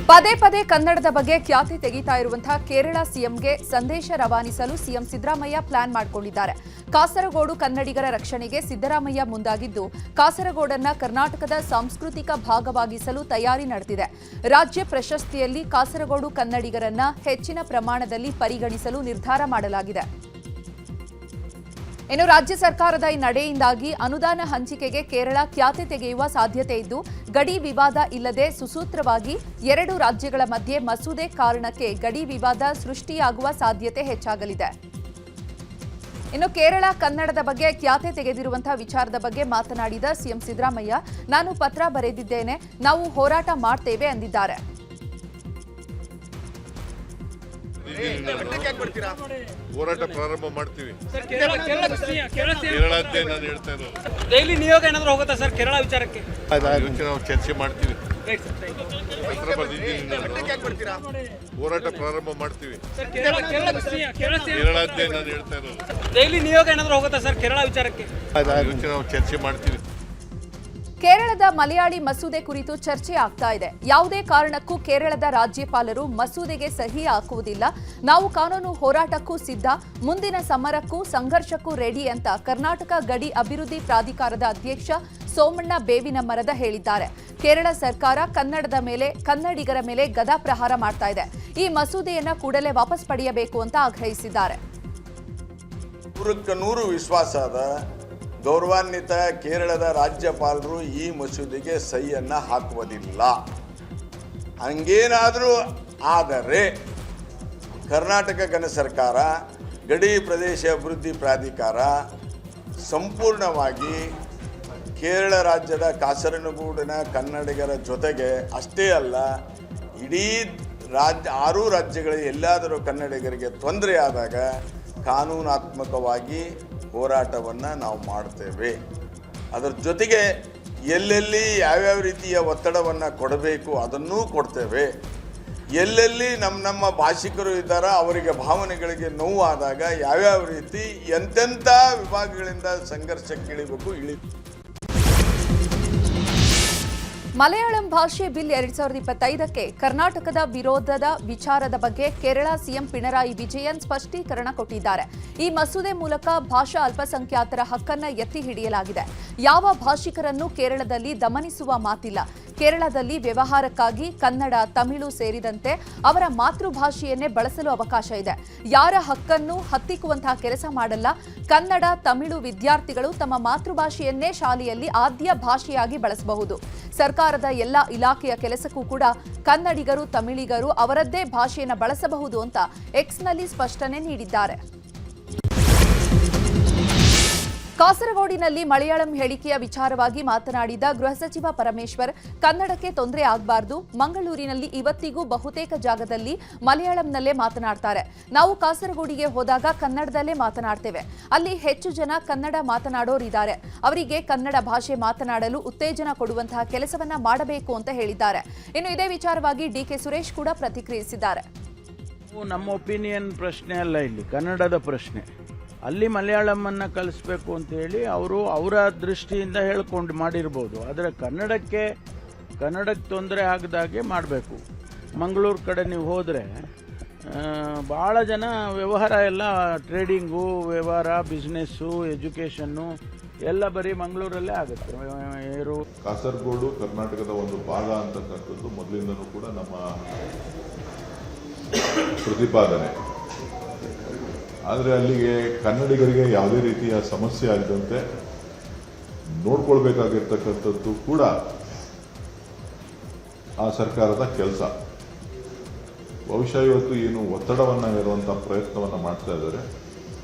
ಪದೇ ಪದೇ ಕನ್ನಡದ ಬಗ್ಗೆ ಖ್ಯಾತಿ ತೆಗಿತಾ ಇರುವಂತಹ ಕೇರಳ ಸಿಎಂಗೆ ಸಂದೇಶ ರವಾನಿಸಲು ಸಿಎಂ ಸಿದ್ದರಾಮಯ್ಯ ಪ್ಲಾನ್ ಮಾಡಿಕೊಂಡಿದ್ದಾರೆ. ಕಾಸರಗೋಡು ಕನ್ನಡಿಗರ ರಕ್ಷಣೆಗೆ ಸಿದ್ದರಾಮಯ್ಯ ಮುಂದಾಗಿದ್ದು, ಕಾಸರಗೋಡನ್ನ ಕರ್ನಾಟಕದ ಸಾಂಸ್ಕೃತಿಕ ಭಾಗವಾಗಿಸಲು ತಯಾರಿ ನಡೆದಿದೆ. ರಾಜ್ಯ ಪ್ರಶಸ್ತಿಯಲ್ಲಿ ಕಾಸರಗೋಡು ಕನ್ನಡಿಗರನ್ನ ಹೆಚ್ಚಿನ ಪ್ರಮಾಣದಲ್ಲಿ ಪರಿಗಣಿಸಲು ನಿರ್ಧಾರ ಮಾಡಲಾಗಿದೆ. ಇನ್ನು ರಾಜ್ಯ ಸರ್ಕಾರದ ಈ ನಡೆಯಿಂದಾಗಿ ಅನುದಾನ ಹಂಚಿಕೆಗೆ ಕೇರಳ ಖ್ಯಾತಿ ತೆಗೆಯುವ ಸಾಧ್ಯತೆ ಇದ್ದು, ಗಡಿ ವಿವಾದ ಇಲ್ಲದೆ ಸುಸೂತ್ರವಾಗಿ ಎರಡು ರಾಜ್ಯಗಳ ಮಧ್ಯೆ ಮಸೂದೆ ಕಾರಣಕ್ಕೆ ಗಡಿ ವಿವಾದ ಸೃಷ್ಟಿಯಾಗುವ ಸಾಧ್ಯತೆ ಹೆಚ್ಚಾಗಲಿದೆ. ಇನ್ನು ಕೇರಳ ಕನ್ನಡದ ಬಗ್ಗೆ ಖ್ಯಾತಿ ತೆಗೆದಿರುವಂತಹ ವಿಚಾರದ ಬಗ್ಗೆ ಮಾತನಾಡಿದ ಸಿಎಂ ಸಿದ್ದರಾಮಯ್ಯ, ನಾನು ಪತ್ರ ಬರೆದಿದ್ದೇನೆ, ನಾವು ಹೋರಾಟ ಮಾಡ್ತೇವೆ ಎಂದಿದ್ದಾರೆ. ಹೋರಾಟ ಪ್ರಾರಂಭ ಮಾಡ್ತೀವಿ. ಕೇರಳದ್ದೇ ನಾನು ಹೇಳ್ತಾ ಇರೋದು. ಡೈಲಿ ನಿಯೋಗ ಏನಾದರೂ ಹೋಗುತ್ತಾ ಸರ್ ಕೇರಳ ವಿಚಾರಕ್ಕೆ? ನಾವು ಚರ್ಚೆ ಮಾಡ್ತೀವಿ. ಪತ್ರ ಬರೆದಿದ್ದೀನಿ ನಾನು. ಹೋರಾಟ ಪ್ರಾರಂಭ ಮಾಡ್ತೀವಿ. ಕೇರಳದ್ದೇ ನಾನು ಹೇಳ್ತಾ ಇರೋದು. ಡೈಲಿ ನಿಯೋಗ ಏನಾದರೂ ಹೋಗುತ್ತಾ ಸರ್ ಕೇರಳ ವಿಚಾರಕ್ಕೆ? ನಾವು ಚರ್ಚೆ ಮಾಡ್ತೀವಿ. ಕೇರಳದ ಮಲಯಾಳಿ ಮಸೂದೆ ಕುರಿತು ಚರ್ಚೆ ಆಗ್ತಾ ಇದೆ. ಯಾವುದೇ ಕಾರಣಕ್ಕೂ ಕೇರಳದ ರಾಜ್ಯಪಾಲರು ಮಸೂದೆಗೆ ಸಹಿ ಹಾಕುವುದಿಲ್ಲ. ನಾವು ಕಾನೂನು ಹೋರಾಟಕ್ಕೂ ಸಿದ್ಧ, ಮುಂದಿನ ಸಮರಕ್ಕೂ ಸಂಘರ್ಷಕ್ಕೂ ರೆಡಿ ಅಂತ ಕರ್ನಾಟಕ ಗಡಿ ಅಭಿವೃದ್ಧಿ ಪ್ರಾಧಿಕಾರದ ಅಧ್ಯಕ್ಷ ಸೋಮಣ್ಣ ಬೇವಿನ ಮರದ ಹೇಳಿದ್ದಾರೆ. ಕೇರಳ ಸರ್ಕಾರ ಕನ್ನಡದ ಮೇಲೆ, ಕನ್ನಡಿಗರ ಮೇಲೆ ಗದಾ ಪ್ರಹಾರ ಮಾಡ್ತಾ ಇದೆ. ಈ ಮಸೂದೆಯನ್ನ ಕೂಡಲೇ ವಾಪಸ್ ಪಡೆಯಬೇಕು ಅಂತ ಆಗ್ರಹಿಸಿದ್ದಾರೆ. ನೂರು ವಿಶ್ವಾಸದ ಗೌರವಾನ್ವಿತ ಕೇರಳದ ರಾಜ್ಯಪಾಲರು ಈ ಮಸೂದೆಗೆ ಸಹಿಯನ್ನ ಹಾಕುವುದಿಲ್ಲ. ಹಂಗೇನಾದರೂ ಆದರೆ ಕರ್ನಾಟಕ ಘನ ಸರ್ಕಾರ, ಗಡಿ ಪ್ರದೇಶ ಅಭಿವೃದ್ಧಿ ಪ್ರಾಧಿಕಾರ ಸಂಪೂರ್ಣವಾಗಿ ಕೇರಳ ರಾಜ್ಯದ ಕಾಸರಗೋಡಿನ ಕನ್ನಡಿಗರ ಜೊತೆಗೆ ಅಷ್ಟೇ ಅಲ್ಲ, ಇಡೀ ಆರೂ ರಾಜ್ಯಗಳ ಎಲ್ಲಾದರೂ ಕನ್ನಡಿಗರಿಗೆ ತೊಂದರೆ ಆದಾಗ ಕಾನೂನಾತ್ಮಕವಾಗಿ ಹೋರಾಟವನ್ನು ನಾವು ಮಾಡ್ತೇವೆ. ಅದರ ಜೊತೆಗೆ ಎಲ್ಲೆಲ್ಲಿ ಯಾವ್ಯಾವ ರೀತಿಯ ಒತ್ತಡವನ್ನು ಕೊಡಬೇಕು ಅದನ್ನೂ ಕೊಡ್ತೇವೆ. ಎಲ್ಲೆಲ್ಲಿ ನಮ್ಮ ಭಾಷಿಕರು ಇದ್ದಾರೋ ಅವರಿಗೆ ಭಾವನೆಗಳಿಗೆ ನೋವಾದಾಗ ಯಾವ್ಯಾವ ರೀತಿ ಎಂತೆಂಥ ವಿಭಾಗಗಳಿಂದ ಸಂಘರ್ಷಕ್ಕೆ ಇಳಿಬೇಕು ಮಲಯಾಳಂ ಭಾಷೆ ಬಿಲ್ 2025ಕ್ಕೆ ಕರ್ನಾಟಕದ ವಿರೋಧದ ವಿಚಾರದ ಬಗ್ಗೆ ಕೇರಳ ಸಿಎಂ ಪಿಣರಾಯಿ ವಿಜಯನ್ ಸ್ಪಷ್ಟೀಕರಣ ಕೊಟ್ಟಿದ್ದಾರೆ. ಈ ಮಸೂದೆ ಮೂಲಕ ಭಾಷಾ ಅಲ್ಪಸಂಖ್ಯಾತರ ಹಕ್ಕನ್ನ ಎತ್ತಿ ಹಿಡಿಯಲಾಗಿದೆ. ಯಾವ ಭಾಷಿಕರನ್ನು ಕೇರಳದಲ್ಲಿ ದಮನಿಸುವ ಮಾತಿಲ್ಲ. ಕೇರಳದಲ್ಲಿ ವ್ಯವಹಾರಕ್ಕಾಗಿ ಕನ್ನಡ, ತಮಿಳು ಸೇರಿದಂತೆ ಅವರ ಮಾತೃಭಾಷೆಯನ್ನೇ ಬಳಸಲು ಅವಕಾಶ ಇದೆ. ಯಾರ ಹಕ್ಕನ್ನು ಹತ್ತಿಕ್ಕುವಂತಹ ಕೆಲಸ ಮಾಡಲ್ಲ. ಕನ್ನಡ, ತಮಿಳು ವಿದ್ಯಾರ್ಥಿಗಳು ತಮ್ಮ ಮಾತೃಭಾಷೆಯನ್ನೇ ಶಾಲೆಯಲ್ಲಿ ಆದ್ಯ ಭಾಷೆಯಾಗಿ ಬಳಸಬಹುದು. ಸರ್ಕಾರದ ಎಲ್ಲ ಇಲಾಖೆಯ ಕೆಲಸಕ್ಕೂ ಕೂಡ ಕನ್ನಡಿಗರು, ತಮಿಳಿಗರು ಅವರದ್ದೇ ಭಾಷೆಯನ್ನು ಬಳಸಬಹುದು ಅಂತ ಎಕ್ಸ್ನಲ್ಲಿ ಸ್ಪಷ್ಟನೆ ನೀಡಿದ್ದಾರೆ. ಕಾಸರಗೋಡಿನಲ್ಲಿ ಮಲಯಾಳಂ ಹೇಳಿಕೆಯ ವಿಚಾರವಾಗಿ ಮಾತನಾಡಿದ ಗೃಹ ಸಚಿವ ಪರಮೇಶ್ವರ್, ಕನ್ನಡಕ್ಕೆ ತೊಂದರೆ ಆಗಬಾರದು. ಮಂಗಳೂರಿನಲ್ಲಿ ಇವತ್ತಿಗೂ ಬಹುತೇಕ ಜಾಗದಲ್ಲಿ ಮಲಯಾಳಂನಲ್ಲೇ ಮಾತನಾಡ್ತಾರೆ. ನಾವು ಕಾಸರಗೋಡಿಗೆ ಹೋದಾಗ ಕನ್ನಡದಲ್ಲೇ ಮಾತನಾಡ್ತೇವೆ. ಅಲ್ಲಿ ಹೆಚ್ಚು ಜನ ಕನ್ನಡ ಮಾತನಾಡೋರಿದ್ದಾರೆ. ಅವರಿಗೆ ಕನ್ನಡ ಭಾಷೆ ಮಾತನಾಡಲು ಉತ್ತೇಜನ ಕೊಡುವಂತಹ ಕೆಲಸವನ್ನ ಮಾಡಬೇಕು ಅಂತ ಹೇಳಿದ್ದಾರೆ. ಇನ್ನು ಇದೇ ವಿಚಾರವಾಗಿ ಡಿಕೆ ಸುರೇಶ್ ಕೂಡ ಪ್ರತಿಕ್ರಿಯಿಸಿದ್ದಾರೆ. ನಮ್ಮ ಒಪಿನಿಯನ್ ಪ್ರಶ್ನೆ ಅಲ್ಲ, ಇಲ್ಲಿ ಕನ್ನಡದ ಪ್ರಶ್ನೆ. ಅಲ್ಲಿ ಮಲಯಾಳಮನ್ನು ಕಲಿಸ್ಬೇಕು ಅಂತೇಳಿ ಅವರು ಅವರ ದೃಷ್ಟಿಯಿಂದ ಹೇಳ್ಕೊಂಡು ಮಾಡಿರ್ಬೋದು. ಆದರೆ ಕನ್ನಡಕ್ಕೆ ತೊಂದರೆ ಆಗದಾಗೆ ಮಾಡಬೇಕು. ಮಂಗಳೂರು ಕಡೆ ನೀವು ಹೋದರೆ ಭಾಳ ಜನ ವ್ಯವಹಾರ ಎಲ್ಲ ಟ್ರೇಡಿಂಗು, ವ್ಯವಹಾರ, ಬಿಸ್ನೆಸ್ಸು, ಎಜುಕೇಷನ್ನು ಎಲ್ಲ ಬರೀ ಮಂಗಳೂರಲ್ಲೇ ಆಗುತ್ತೆ. ಕಾಸರಗೋಡು ಕರ್ನಾಟಕದ ಒಂದು ಭಾಗ ಅಂತಕ್ಕಂಥದ್ದು ಮೊದಲಿಂದನೂ ಕೂಡ ನಮ್ಮ ಪ್ರತಿಪಾದನೆ. ಆದರೆ ಅಲ್ಲಿಗೆ ಕನ್ನಡಿಗರಿಗೆ ಯಾವುದೇ ರೀತಿಯ ಸಮಸ್ಯೆ ಆಗದಂತೆ ನೋಡ್ಕೊಳ್ಬೇಕಾಗಿರ್ತಕ್ಕಂಥದ್ದು ಕೂಡ ಆ ಸರ್ಕಾರದ ಕೆಲಸ. ಬಹುಶಃ ಇವತ್ತು ಏನು ಒತ್ತಡವನ್ನು ಹೇರುವಂಥ ಪ್ರಯತ್ನವನ್ನು ಮಾಡ್ತಾ ಇದ್ದಾರೆ.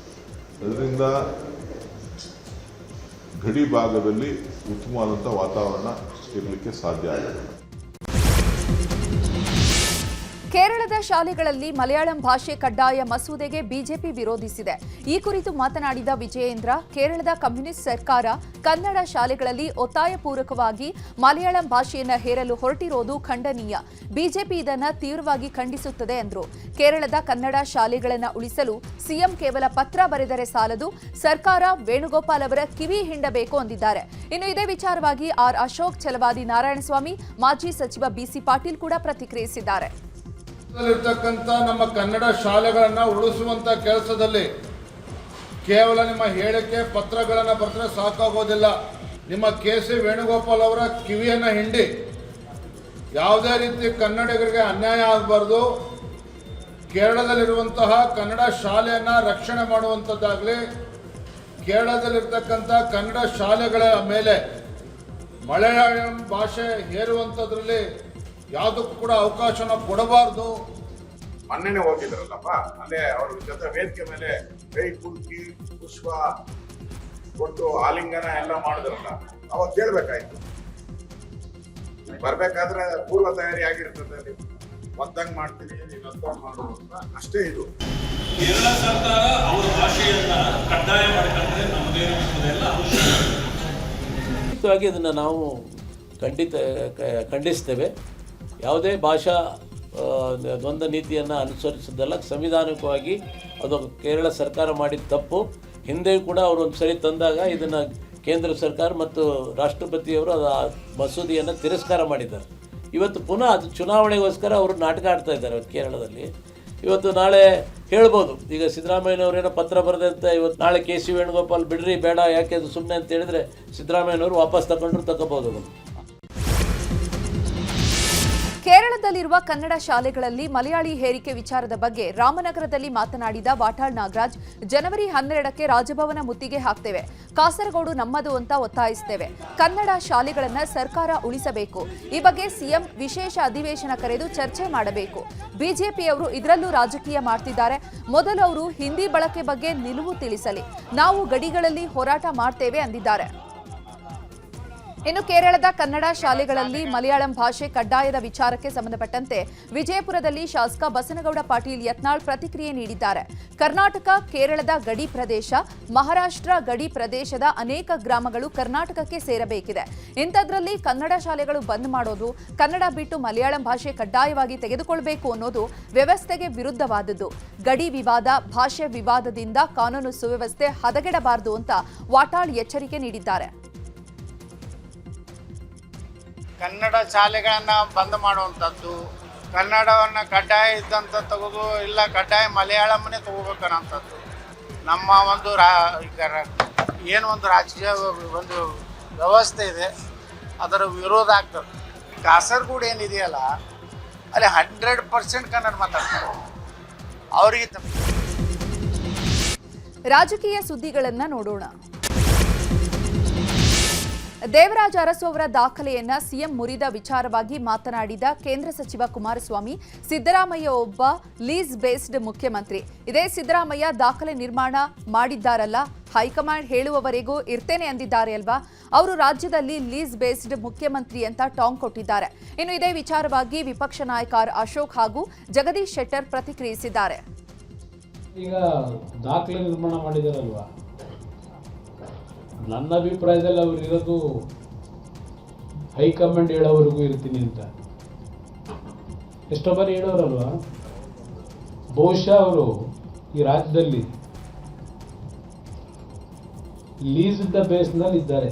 ಅದರಿಂದ ಗಡಿ ಭಾಗದಲ್ಲಿ ಉತ್ತಮವಾದಂಥ ವಾತಾವರಣ ಇರಲಿಕ್ಕೆ ಸಾಧ್ಯ ಆಗಿದೆ. ಕೇರಳದ ಶಾಲೆಗಳಲ್ಲಿ ಮಲಯಾಳಂ ಭಾಷೆ ಕಡ್ಡಾಯ ಮಸೂದೆಗೆ ಬಿಜೆಪಿ ವಿರೋಧಿಸಿದೆ. ಈ ಕುರಿತು ಮಾತನಾಡಿದ ವಿಜಯೇಂದ್ರ, ಕೇರಳದ ಕಮ್ಯುನಿಸ್ಟ್ ಸರ್ಕಾರ ಕನ್ನಡ ಶಾಲೆಗಳಲ್ಲಿ ಒತ್ತಾಯಪೂರ್ವಕವಾಗಿ ಮಲಯಾಳಂ ಭಾಷೆಯನ್ನು ಹೇರಲು ಹೊರಟಿರೋದು ಖಂಡನೀಯ. ಬಿಜೆಪಿ ಇದನ್ನು ತೀವ್ರವಾಗಿ ಖಂಡಿಸುತ್ತದೆ ಎಂದರು. ಕೇರಳದ ಕನ್ನಡ ಶಾಲೆಗಳನ್ನು ಉಳಿಸಲು ಸಿಎಂ ಕೇವಲ ಪತ್ರ ಬರೆದರೆ ಸಾಲದು, ಸರ್ಕಾರ ವೇಣುಗೋಪಾಲ್ ಅವರ ಕಿವಿ ಹಿಂಡಬೇಕು ಎಂದಿದ್ದಾರೆ. ಇನ್ನು ಇದೇ ವಿಚಾರವಾಗಿ ಆರ್ ಅಶೋಕ್, ಛಲವಾದಿ ನಾರಾಯಣಸ್ವಾಮಿ, ಮಾಜಿ ಸಚಿವ ಬಿಸಿ ಪಾಟೀಲ್ ಕೂಡ ಪ್ರತಿಕ್ರಿಯಿಸಿದ್ದಾರೆ. ನಮ್ಮ ಕನ್ನಡ ಶಾಲೆಗಳನ್ನು ಉಳಿಸುವಂತ ಕೆಲಸದಲ್ಲಿ ಕೇವಲ ನಿಮ್ಮ ಹೇಳಿಕೆ ಪತ್ರಗಳನ್ನು ಬರೆದ್ರೆ ಸಾಕಾಗೋದಿಲ್ಲ. ನಿಮ್ಮ ಕೆ.ಸಿ. ವೇಣುಗೋಪಾಲ್ ಅವರ ಕಿವಿಯನ್ನು ಹಿಂಡಿ ಯಾವುದೇ ರೀತಿ ಕನ್ನಡಿಗರಿಗೆ ಅನ್ಯಾಯ ಆಗಬಾರ್ದು. ಕೇರಳದಲ್ಲಿರುವಂತಹ ಕನ್ನಡ ಶಾಲೆಯನ್ನು ರಕ್ಷಣೆ ಮಾಡುವಂಥದ್ದಾಗಲಿ, ಕೇರಳದಲ್ಲಿರ್ತಕ್ಕಂಥ ಕನ್ನಡ ಶಾಲೆಗಳ ಮೇಲೆ ಮಲಯಾಳಂ ಭಾಷೆ ಹೇರುವಂಥದ್ರಲ್ಲಿ ಯಾವುದಕ್ಕೂ ಕೂಡ ಅವಕಾಶನ ಕೊಡಬಾರ್ದು. ಮೊನ್ನೆನೆ ಹೋಗಿದ್ರಲ್ಲಪ್ಪ, ಅಲ್ಲೇ ಅವ್ರ ಜೊತೆ ವೇದಿಕೆ ಮೇಲೆ ಕೈ ಕುಲ್ಕಿ ಪುಷ್ಪ ಕೊಟ್ಟು ಆಲಿಂಗನ ಎಲ್ಲ ಮಾಡಿದ್ರಲ್ಲ, ಅವಾಗ ಕೇಳ್ಬೇಕಾಯ್ತು. ಬರ್ಬೇಕಾದ್ರೆ ಪೂರ್ವ ತಯಾರಿ ಆಗಿರ್ತದೆ, ನೀವು ಒದ್ದಂಗ್ ಮಾಡ್ತೀನಿ, ನೀವು ಒದ್ದಂಗ್ ಮಾಡೋದು ಅಂತ ಅಷ್ಟೇ. ಇದು ಕೇರಳ ಸರ್ಕಾರ ಅವರ ಭಾಷೆಯನ್ನ ಕಡ್ಡಾಯ ಮಾಡಿಕೊಂಡ್ರೆ ನಮ್ಮದೇನಿಲ್ಲ ಖಂಡಿತವಾಗಿ ಇದನ್ನು ನಾವು ಖಂಡಿಸ್ತೇವೆ. ಯಾವುದೇ ಭಾಷಾ ದ್ವಂದ್ವ ನೀತಿಯನ್ನು ಅನುಸರಿಸಿದ್ದಲ್ಲ, ಸಂವಿಧಾನಿಕವಾಗಿ ಅದು ಕೇರಳ ಸರ್ಕಾರ ಮಾಡಿದ ತಪ್ಪು. ಹಿಂದೆಯೂ ಕೂಡ ಅವರು ಒಂದು ಸರಿ ತಂದಾಗ ಇದನ್ನು ಕೇಂದ್ರ ಸರ್ಕಾರ ಮತ್ತು ರಾಷ್ಟ್ರಪತಿಯವರು ಅದು ಮಸೂದೆಯನ್ನು ತಿರಸ್ಕಾರ ಮಾಡಿದ್ದಾರೆ. ಇವತ್ತು ಪುನಃ ಅದು ಚುನಾವಣೆಗೋಸ್ಕರ ಅವರು ನಾಟಕ ಆಡ್ತಾ ಇದ್ದಾರೆ ಕೇರಳದಲ್ಲಿ. ಇವತ್ತು ನಾಳೆ ಹೇಳ್ಬೋದು, ಈಗ ಸಿದ್ದರಾಮಯ್ಯನವರೇನೋ ಪತ್ರ ಬರೆದಂತೆ ಇವತ್ತು ನಾಳೆ ಕೆ.ಸಿ. ವೇಣುಗೋಪಾಲ್ ಬಿಡ್ರಿ ಬೇಡ ಯಾಕೆ ಅದು ಸುಮ್ಮನೆ ಅಂತ ಹೇಳಿದ್ರೆ ಸಿದ್ದರಾಮಯ್ಯನವರು ವಾಪಸ್ ತಗೋಬೋದು ಅದನ್ನು. ಕೇರಳದಲ್ಲಿರುವ ಕನ್ನಡ ಶಾಲೆಗಳಲ್ಲಿ ಮಲಯಾಳಿ ಹೇರಿಕೆ ವಿಚಾರದ ಬಗ್ಗೆ ರಾಮನಗರದಲ್ಲಿ ಮಾತನಾಡಿದ ವಾಟಾಳ್ ನಾಗರಾಜ್, ಜನವರಿ 12ಕ್ಕೆ ರಾಜಭವನ ಮುತ್ತಿಗೆ ಹಾಕ್ತೇವೆ, ಕಾಸರಗೋಡು ನಮ್ಮದು ಅಂತ ಒತ್ತಾಯಿಸುತ್ತೇವೆ. ಕನ್ನಡ ಶಾಲೆಗಳನ್ನು ಸರ್ಕಾರ ಉಳಿಸಬೇಕು. ಈ ಬಗ್ಗೆ ಸಿಎಂ ವಿಶೇಷ ಅಧಿವೇಶನ ಕರೆದು ಚರ್ಚೆ ಮಾಡಬೇಕು. ಬಿಜೆಪಿಯವರು ಇದರಲ್ಲೂ ರಾಜಕೀಯ ಮಾಡ್ತಿದ್ದಾರೆ. ಮೊದಲು ಅವರು ಹಿಂದಿ ಬಳಕೆ ಬಗ್ಗೆ ನಿಲುವು ತಿಳಿಸಲಿ, ನಾವು ಗಡಿಗಳಲ್ಲಿ ಹೋರಾಟ ಮಾಡ್ತೇವೆ ಅಂದಿದ್ದಾರೆ. ಇನ್ನು ಕೇರಳದ ಕನ್ನಡ ಶಾಲೆಗಳಲ್ಲಿ ಮಲಯಾಳಂ ಭಾಷೆ ಕಡ್ಡಾಯದ ವಿಚಾರಕ್ಕೆ ಸಂಬಂಧಪಟ್ಟಂತೆ ವಿಜಯಪುರದಲ್ಲಿ ಶಾಸಕ ಬಸನಗೌಡ ಪಾಟೀಲ್ ಯತ್ನಾಳ್ ಪ್ರತಿಕ್ರಿಯೆ ನೀಡಿದ್ದಾರೆ. ಕರ್ನಾಟಕ ಕೇರಳದ ಗಡಿ ಪ್ರದೇಶ, ಮಹಾರಾಷ್ಟ್ರ ಗಡಿ ಪ್ರದೇಶದ ಅನೇಕ ಗ್ರಾಮಗಳು ಕರ್ನಾಟಕಕ್ಕೆ ಸೇರಬೇಕಿದೆ. ಇಂಥದ್ರಲ್ಲಿ ಕನ್ನಡ ಶಾಲೆಗಳು ಬಂದ್ ಮಾಡೋದು, ಕನ್ನಡ ಬಿಟ್ಟು ಮಲಯಾಳಂ ಭಾಷೆ ಕಡ್ಡಾಯವಾಗಿ ತೆಗೆದುಕೊಳ್ಳಬೇಕು ಅನ್ನೋದು ವ್ಯವಸ್ಥೆಗೆ ವಿರುದ್ಧವಾದದ್ದು. ಗಡಿ ವಿವಾದ, ಭಾಷೆ ವಿವಾದದಿಂದ ಕಾನೂನು ಸುವ್ಯವಸ್ಥೆ ಹದಗೆಡಬಾರದು ಅಂತ ವಾಟಾಳ್ ಎಚ್ಚರಿಕೆ ನೀಡಿದ್ದಾರೆ. ಕನ್ನಡ ಶಾಲೆಗಳನ್ನು ಬಂದ್ ಮಾಡುವಂಥದ್ದು, ಕನ್ನಡವನ್ನು ಕಡ್ಡಾಯ ಇದ್ದಂಥ ತೆಗೆದು ಇಲ್ಲ ಕಡ್ಡಾಯ ಮಲಯಾಳಮನ್ನೇ ತಗೋಬೇಕನ್ನೋಂಥದ್ದು ನಮ್ಮ ಒಂದು ಏನು ಒಂದು ರಾಜಕೀಯ ಒಂದು ವ್ಯವಸ್ಥೆ ಇದೆ, ಅದರ ವಿರೋಧ ಆಗ್ತದೆ. ಕಾಸರಗೋಡು ಏನಿದೆಯಲ್ಲ ಅಲ್ಲಿ 100% ಕನ್ನಡ ಮಾತಾಡ್ತಾರೆ. ಅವರಿಗೆ ರಾಜಕೀಯ ಸುದ್ದಿಗಳನ್ನು ನೋಡೋಣ. ದೇವರಾಜ ಅರಸು ಅವರ ದಾಖಲೆಯನ್ನ ಸಿಎಂ ಮುರಿದ ವಿಚಾರವಾಗಿ ಮಾತನಾಡಿದ ಕೇಂದ್ರ ಸಚಿವ ಕುಮಾರಸ್ವಾಮಿ, ಸಿದ್ದರಾಮಯ್ಯ ಒಬ್ಬ ಲೀಸ್ ಬೇಸ್ಡ್ ಮುಖ್ಯಮಂತ್ರಿ. ಇದೇ ಸಿದ್ದರಾಮಯ್ಯ ದಾಖಲೆ ನಿರ್ಮಾಣ ಮಾಡಿದ್ದಾರಲ್ಲ, ಹೈಕಮಾಂಡ್ ಹೇಳುವವರೆಗೂ ಇರ್ತೇನೆ ಅಂದಿದ್ದಾರೆ ಅಲ್ವಾ, ಅವರು ರಾಜ್ಯದಲ್ಲಿ ಲೀಸ್ ಬೇಸ್ಡ್ ಮುಖ್ಯಮಂತ್ರಿ ಅಂತ ಟಾಂಗ್ ಕೊಟ್ಟಿದ್ದಾರೆ. ಇನ್ನು ಇದೇ ವಿಚಾರವಾಗಿ ವಿಪಕ್ಷ ನಾಯಕ ಆರ್ ಅಶೋಕ್ ಹಾಗೂ ಜಗದೀಶ್ ಶೆಟ್ಟರ್ ಪ್ರತಿಕ್ರಿಯಿಸಿದ್ದಾರೆ. ಈಗ ದಾಖಲೆ ನಿರ್ಮಾಣ ಮಾಡಿದಾರಲ್ವಾ, ನನ್ನ ಅಭಿಪ್ರಾಯದಲ್ಲಿ ಅವರು ಇರೋದು ಹೈಕಮಾಂಡ್ ಹೇಳೋವರೆಗೂ ಇರ್ತೀನಿ ಅಂತ ಎಷ್ಟೋ ಬಾರಿ ಹೇಳೋರಲ್ವಾ. ಬಹುಶಃ ಅವರು ಈ ರಾಜ್ಯದಲ್ಲಿ ಲೀಸ್ ದ ಬೇಸ್ನಲ್ಲಿ ಇದ್ದಾರೆ.